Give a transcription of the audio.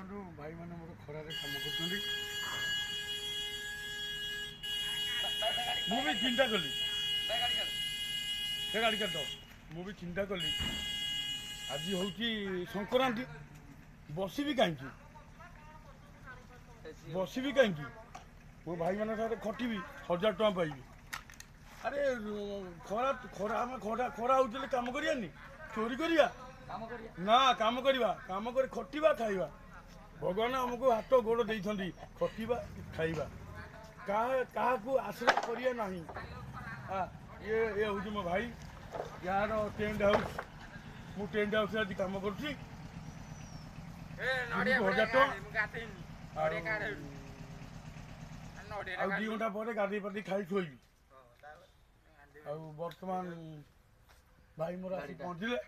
ଦେଖନ୍ତୁ ଭାଇମାନେ ମୋର ଖରାରେ କାମ କରୁଛନ୍ତି। ମୁଁ ବି ଚିନ୍ତା କଲି ସେ ଗାଡ଼ି କାଟ ମୁଁ ବି ଚିନ୍ତା କଲି ଆଜି ହେଉଛି ସଂକ୍ରାନ୍ତି ବସିବି କାହିଁକି ମୋ ଭାଇମାନଙ୍କ ସାଙ୍ଗରେ ଖଟିବି 1000 ଟଙ୍କା ପାଇବି। ଆରେ ଖରା ଖରା ଆମେ ଖରା ହେଉଥିଲେ କାମ କରିବାନି ଚୋରି କରିବା ନା କାମ କରିବା କାମ କରି ଖଟିବା ଖାଇବା। ଭଗବାନ ଆମକୁ ହାତ ଗୋଡ଼ ଦେଇଛନ୍ତି ଖଟିବା ଖାଇବା କାହାକୁ ଆଶ୍ରୟ କରିବା ନାହିଁ। ଇଏ ହେଉଛି ମୋ ଭାଇ ୟାର ଟେଣ୍ଟ ହାଉସ୍ ମୁଁ ଟେଣ୍ଟ ହାଉସ୍ରେ ଆଜି କାମ କରୁଛି। 1000 ଟଙ୍କା ଆଉ 2 ଘଣ୍ଟା ପରେ ଗାଧୋଇ ପାଧେଇ ଖାଇ ଶୋଇବି। ଆଉ ବର୍ତ୍ତମାନ ଭାଇ ମୋର ଆସି ପହଞ୍ଚିଲେ।